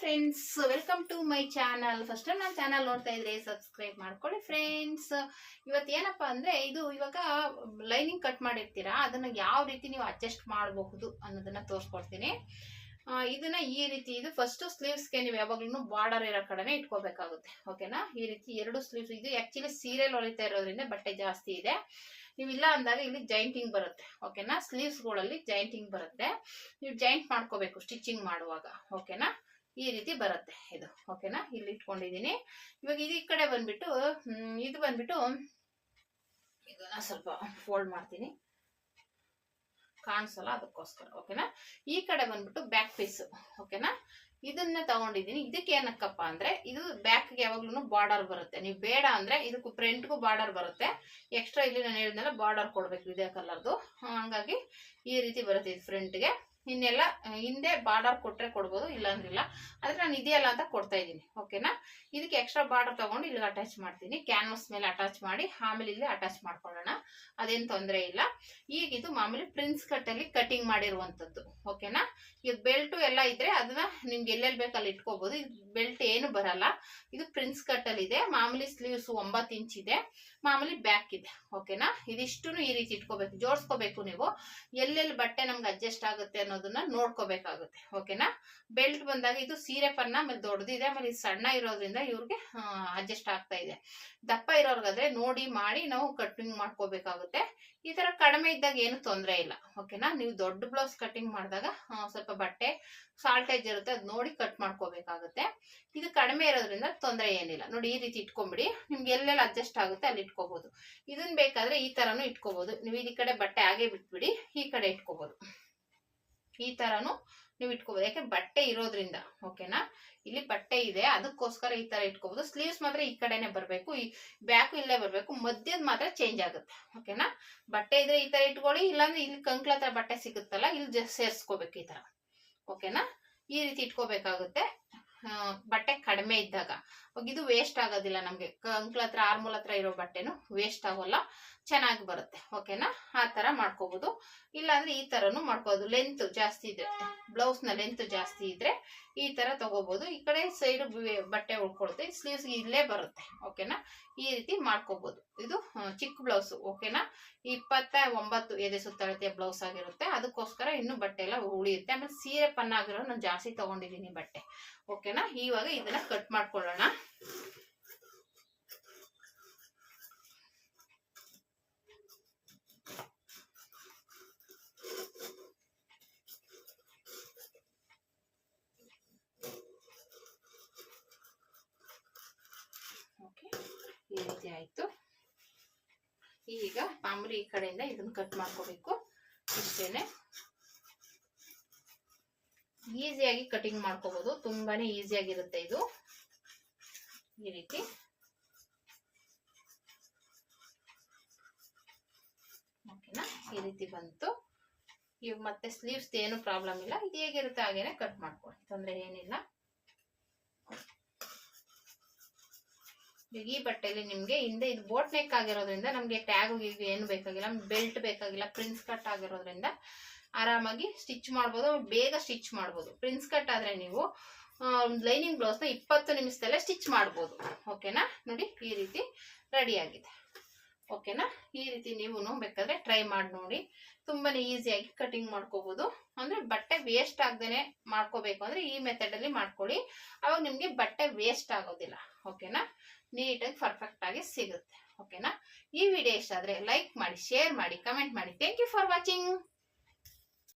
Friends, welcome to my channel. First time ನನ್ನ channel ನೋಡ್ತಾ ಇದ್ರೆ ಸಬ್ಸ್ಕ್ರೈಬ್ ಮಾಡ್ಕೊಳ್ಳಿ ಫ್ರೆಂಡ್ಸ್. ಇವತ್ತು ಏನಪ್ಪಾ ಅಂದ್ರೆ, ಇದು ಇವಾಗ ಲೈನಿಂಗ್ ಕಟ್ ಮಾಡಿರ್ತೀರಾ, ಅದನ್ನ ಯಾವ ರೀತಿ ನೀವು ಅಡ್ಜಸ್ಟ್ ಮಾಡಬಹುದು ಅನ್ನೋದನ್ನ ತೋರಿಸ್ಕೊಡ್ತೀನಿ. ಇದನ್ನ ಈ ರೀತಿ, ಇದು ಫಸ್ಟ್ ಸ್ಲೀವ್ಸ್ಗೆ ನೀವು ಯಾವಾಗ್ಲೂ ಬಾರ್ಡರ್ ಇರೋ ಕಡೆನೆ ಇಟ್ಕೋಬೇಕಾಗುತ್ತೆ. ಓಕೆನಾ? ಈ ರೀತಿ ಎರಡು ಸ್ಲೀವ್ಸ್, ಇದು ಆಕ್ಚುಲಿ ಸೀರಿಯಲ್ ಹೊಲಿತಾ ಇರೋದ್ರಿಂದ ಬಟ್ಟೆ ಜಾಸ್ತಿ ಇದೆ. ನೀವಿಲ್ಲ ಅಂದಾಗ ಇಲ್ಲಿ ಜಾಯಿಂಟಿಂಗ್ ಬರುತ್ತೆ. ಓಕೆನಾ? ಸ್ಲೀವ್ಸ್ ಗಳಲ್ಲಿ ಜಾಯಿಂಟಿಂಗ್ ಬರುತ್ತೆ, ನೀವು ಜಾಯಿಂಟ್ ಮಾಡ್ಕೋಬೇಕು ಸ್ಟಿಚಿಂಗ್ ಮಾಡುವಾಗ. ಓಕೆನಾ? ಈ ರೀತಿ ಬರುತ್ತೆ ಇದು. ಓಕೆನಾ? ಇಲ್ಲಿ ಇಟ್ಕೊಂಡಿದೀನಿ. ಇವಾಗ ಇದು ಈ ಕಡೆ ಬಂದ್ಬಿಟ್ಟು, ಇದು ಬಂದ್ಬಿಟ್ಟು ಇದನ್ನ ಸ್ವಲ್ಪ ಫೋಲ್ಡ್ ಮಾಡ್ತೀನಿ, ಕಾಣಿಸಲ್ಲ ಅದಕ್ಕೋಸ್ಕರ. ಓಕೆನಾ? ಈ ಕಡೆ ಬಂದ್ಬಿಟ್ಟು ಬ್ಯಾಕ್ ಪೀಸ್. ಓಕೆನಾ? ಇದನ್ನ ತಗೊಂಡಿದೀನಿ. ಇದಕ್ಕೆ ಏನಕ್ಕಪ್ಪ ಅಂದ್ರೆ, ಇದು ಬ್ಯಾಕ್ಗೆ ಯಾವಾಗ್ಲೂ ಬಾರ್ಡರ್ ಬರುತ್ತೆ. ನೀವು ಬೇಡ ಅಂದ್ರೆ ಇದಕ್ಕೂ ಫ್ರಂಟ್ಗೂ ಬಾರ್ಡರ್ ಬರುತ್ತೆ. ಎಕ್ಸ್ಟ್ರಾ ಇಲ್ಲಿ ನಾನು ಹೇಳಿದ್ನಲ್ಲ ಬಾರ್ಡರ್ ಕೊಡ್ಬೇಕು ಇದೇ ಕಲರ್ದು, ಹಂಗಾಗಿ ಈ ರೀತಿ ಬರುತ್ತೆ ಇದು ಫ್ರಂಟ್ಗೆ. ಇನ್ನೆಲ್ಲ ಹಿಂದೆ ಬಾರ್ಡರ್ ಕೊಟ್ರೆ ಕೊಡ್ಬೋದು, ಇಲ್ಲಾಂದ್ರಿಲ್ಲ. ಆದ್ರೆ ನಾನು ಇದೆಯಲ್ಲ ಅಂತ ಕೊಡ್ತಾ ಇದ್ದೀನಿ. ಓಕೆನಾ? ಇದಕ್ಕೆ ಎಕ್ಸ್ಟ್ರಾ ಬಾರ್ಡರ್ ತಗೊಂಡು ಇಲ್ಲಿ ಅಟ್ಯಾಚ್ ಮಾಡ್ತೀನಿ. ಕ್ಯಾನ್ವಸ್ ಮೇಲೆ ಅಟ್ಯಾಚ್ ಮಾಡಿ ಆಮೇಲೆ ಇಲ್ಲಿ ಅಟ್ಯಾಚ್ ಮಾಡ್ಕೊಳ್ಳೋಣ, ಅದೇನು ತೊಂದರೆ ಇಲ್ಲ. ಈಗ ಇದು ಮಾಮೂಲಿ ಪ್ರಿನ್ಸ್ ಕಟ್ ಅಲ್ಲಿ ಕಟಿಂಗ್ ಮಾಡಿರುವಂತದ್ದು. ಓಕೆನಾ? ಇದು ಬೆಲ್ಟ್ ಎಲ್ಲ ಇದ್ರೆ ಅದನ್ನ ನಿಮ್ಗೆ ಎಲ್ಲೆಲ್ಲಿ ಬೇಕಲ್ಲಿ ಇಟ್ಕೋಬಹುದು. ಬೆಲ್ಟ್ ಏನು ಬರಲ್ಲ. ಇದು ಪ್ರಿನ್ಸ್ ಕಟ್ ಅಲ್ಲಿ ಇದೆ. ಮಾಮೂಲಿ ಸ್ಲೀವ್ಸ್ 9 ಇಂಚ್ ಇದೆ, ಮಾಮೂಲಿ ಬ್ಯಾಕ್ ಇದೆ. ಓಕೆನಾ? ಇದಿಷ್ಟು ಈ ರೀತಿ ಇಟ್ಕೋಬೇಕು, ಜೋಡಿಸ್ಕೋಬೇಕು. ನೀವು ಎಲ್ಲೆಲ್ಲಿ ಬಟ್ಟೆ ನಮ್ಗೆ ಅಡ್ಜಸ್ಟ್ ಆಗುತ್ತೆ ಅನ್ನೋದನ್ನ ನೋಡ್ಕೋಬೇಕಾಗುತ್ತೆ. ಓಕೆನಾ? ಬೆಲ್ಟ್ ಬಂದಾಗ ಇದು ಸೀರೆ ಪನ್ನ ಆಮೇಲೆ ದೊಡ್ಡದಿದೆ, ಆಮೇಲೆ ಸಣ್ಣ ಇರೋದ್ರಿಂದ ಇವ್ರಿಗೆ ಅಡ್ಜಸ್ಟ್ ಆಗ್ತಾ ಇದೆ. ದಪ್ಪ ಇರೋರ್ಗಾದ್ರೆ ನೋಡಿ ಮಾಡಿ ನಾವು ಕಟಿಂಗ್ ಮಾಡ್ಕೋಬೇಕಾಗುತ್ತೆ. ಈ ತರ ಕಡಿಮೆ ಇದ್ದಾಗ ಏನು ತೊಂದರೆ ಇಲ್ಲ. ಓಕೆನಾ? ನೀವು ದೊಡ್ಡ ಬ್ಲೌಸ್ ಕಟಿಂಗ್ ಮಾಡಿದಾಗ ಸ್ವಲ್ಪ ಬಟ್ಟೆ ಸಾಲ್ಟೇಜ್ ಇರುತ್ತೆ, ಅದ್ ನೋಡಿ ಕಟ್ ಮಾಡ್ಕೋಬೇಕಾಗುತ್ತೆ. ಇದು ಕಡಿಮೆ ಇರೋದ್ರಿಂದ ತೊಂದರೆ ಏನಿಲ್ಲ. ನೋಡಿ ಈ ರೀತಿ ಇಟ್ಕೊಂಡ್ಬಿಡಿ, ನಿಮ್ಗೆ ಎಲ್ಲೆಲ್ಲ ಅಡ್ಜಸ್ಟ್ ಆಗುತ್ತೆ ಅಲ್ಲಿ ಇಟ್ಕೋಬಹುದು. ಇದನ್ ಬೇಕಾದ್ರೆ ಈ ತರನು ಇಟ್ಕೋಬಹುದು. ನೀವು ಈ ಕಡೆ ಬಟ್ಟೆ ಹಾಗೆ ಬಿಟ್ಬಿಡಿ, ಈ ಕಡೆ ಇಟ್ಕೋಬಹುದು. ಈ ತರನು ನೀವು ಇಟ್ಕೋಬಹುದು, ಯಾಕೆ ಬಟ್ಟೆ ಇರೋದ್ರಿಂದ. ಓಕೆನಾ? ಇಲ್ಲಿ ಬಟ್ಟೆ ಇದೆ ಅದಕ್ಕೋಸ್ಕರ ಈ ತರ ಇಟ್ಕೋಬಹುದು. ಸ್ಲೀವ್ಸ್ ಮಾತ್ರ ಈ ಕಡೆನೆ ಬರ್ಬೇಕು, ಈ ಬ್ಯಾಕ್ ಇಲ್ಲೇ ಬರ್ಬೇಕು, ಮಧ್ಯದ ಮಾತ್ರ ಚೇಂಜ್ ಆಗುತ್ತೆ. ಓಕೆನಾ? ಬಟ್ಟೆ ಇದ್ರೆ ಈ ತರ ಇಟ್ಕೊಳ್ಳಿ, ಇಲ್ಲಾಂದ್ರೆ ಇಲ್ಲಿ ಕಂಕ್ಳ ಹತ್ರ ಬಟ್ಟೆ ಸಿಗುತ್ತಲ್ಲ, ಇಲ್ಲಿ ಸೇರ್ಸ್ಕೋಬೇಕು ಈ ತರ. ಓಕೆನಾ? ಈ ರೀತಿ ಇಟ್ಕೋಬೇಕಾಗುತ್ತೆ ಬಟ್ಟೆ ಕಡಿಮೆ ಇದ್ದಾಗ. ಇದು ವೇಸ್ಟ್ ಆಗೋದಿಲ್ಲ ನಮ್ಗೆ. ಕಂಕ್ಳ ಹತ್ರ ಆರ್ಮೂಲ್ ಹತ್ರ ಇರೋ ಬಟ್ಟೆನು ವೇಸ್ಟ್ ಆಗೋಲ್ಲ, ಚೆನ್ನಾಗಿ ಬರುತ್ತೆ. ಓಕೆನಾ? ಆ ತರ ಮಾಡ್ಕೋಬಹುದು. ಇಲ್ಲಾಂದ್ರೆ ಈ ತರನು ಮಾಡ್ಕೋಬಹುದು. ಲೆಂತ್ ಜಾಸ್ತಿ ಇದೆ, ಬ್ಲೌಸ್ ನ ಲೆಂತ್ ಜಾಸ್ತಿ ಇದ್ರೆ ಈ ತರ ತಗೋಬಹುದು. ಈ ಕಡೆ ಸೈಡ್ ಬಟ್ಟೆ ಉಳ್ಕೊಳುತ್ತೆ, ಸ್ಲೀವ್ಸ್ ಇಲ್ಲೇ ಬರುತ್ತೆ. ಓಕೆನಾ? ಈ ರೀತಿ ಮಾಡ್ಕೋಬಹುದು. ಇದು ಚಿಕ್ಕ ಬ್ಲೌಸ್. ಓಕೆನಾ? 29 ಎದೆ ಸುತ್ತಳತೆಯ ಬ್ಲೌಸ್ ಆಗಿರುತ್ತೆ, ಅದಕ್ಕೋಸ್ಕರ ಇನ್ನು ಬಟ್ಟೆ ಎಲ್ಲ ಉಳಿಯುತ್ತೆ. ಆಮೇಲೆ ಸೀರೆ ಪನ್ನ ಆಗಿರೋ ನಾನು ಜಾಸ್ತಿ ತಗೊಂಡಿದ್ದೀನಿ ಬಟ್ಟೆ. ಓಕೆನಾ? ಇವಾಗ ಇದನ್ನ ಕಟ್ ಮಾಡ್ಕೊಳ್ಳೋಣ. ಈ ರೀತಿ ಆಯ್ತು. ಈಗ ಮಾಮೂಲಿ ಈ ಕಡೆಯಿಂದ ಇದನ್ನ ಕಟ್ ಮಾಡ್ಕೋಬೇಕು. ಇಷ್ಟೇನೆ, ಈಸಿಯಾಗಿ ಕಟಿಂಗ್ ಮಾಡ್ಕೋಬಹುದು, ತುಂಬಾನೇ ಈಸಿಯಾಗಿರುತ್ತೆ ಇದು. ಈ ರೀತಿ ಓಕೆನಾ? ಈ ರೀತಿ ಬಂತು. ಇವಾಗ ಮತ್ತೆ ಸ್ಲೀವ್ಸ್ ಏನು ಪ್ರಾಬ್ಲಮ್ ಇಲ್ಲ, ಇದು ಹೇಗಿರುತ್ತೆ ಹಾಗೇನೆ ಕಟ್ ಮಾಡ್ಕೊಳ್ಳಿ, ತೊಂದರೆ ಏನಿಲ್ಲ. ಈ ಬಟ್ಟೆಯಲ್ಲಿ ನಿಮ್ಗೆ ಹಿಂದೆ ಇದು ಬೋಟ್ ನೆಕ್ ಆಗಿರೋದ್ರಿಂದ ನಮ್ಗೆ ಟ್ಯಾಗ್ ಏನು ಬೇಕಾಗಿಲ್ಲ, ಬೆಲ್ಟ್ ಬೇಕಾಗಿಲ್ಲ. ಪ್ರಿನ್ಸ್ ಕಟ್ ಆಗಿರೋದ್ರಿಂದ ಆರಾಮಾಗಿ ಸ್ಟಿಚ್ ಮಾಡ್ಬೋದು, ಬೇಗ ಸ್ಟಿಚ್ ಮಾಡ್ಬೋದು. ಪ್ರಿನ್ಸ್ ಕಟ್ ಆದ್ರೆ ನೀವು ಲೈನಿಂಗ್ ಬ್ಲೌಸ್ ನ 20 ನಿಮಿಷದಲ್ಲೇ ಸ್ಟಿಚ್ ಮಾಡ್ಬೋದು. ಓಕೆನಾ? ನೋಡಿ ಈ ರೀತಿ ರೆಡಿ ಆಗಿದೆ. ಓಕೆನಾ? ಈ ರೀತಿ ನೀವು ಬೇಕಾದ್ರೆ ಟ್ರೈ ಮಾಡಿ ನೋಡಿ, ತುಂಬಾನೇ ಈಸಿಯಾಗಿ ಕಟಿಂಗ್ ಮಾಡ್ಕೋಬಹುದು. ಅಂದ್ರೆ ಬಟ್ಟೆ ವೇಸ್ಟ್ ಆಗದೇನೆ ಮಾಡ್ಕೋಬೇಕು ಅಂದ್ರೆ ಈ ಮೆಥಡ್ ಅಲ್ಲಿ ಮಾಡ್ಕೊಳ್ಳಿ, ಅವಾಗ ನಿಮ್ಗೆ ಬಟ್ಟೆ ವೇಸ್ಟ್ ಆಗೋದಿಲ್ಲ. ಓಕೆನಾ? ನೀಟಾಗಿ ಪರ್ಫೆಕ್ಟ್ ಆಗಿ ಸಿಗುತ್ತೆ. ಓಕೆನಾ? ಈ ವಿಡಿಯೋ ಇಷ್ಟ ಆದ್ರೆ ಲೈಕ್ ಮಾಡಿ, ಶೇರ್ ಮಾಡಿ, ಕಮೆಂಟ್ ಮಾಡಿ. Thank you for watching.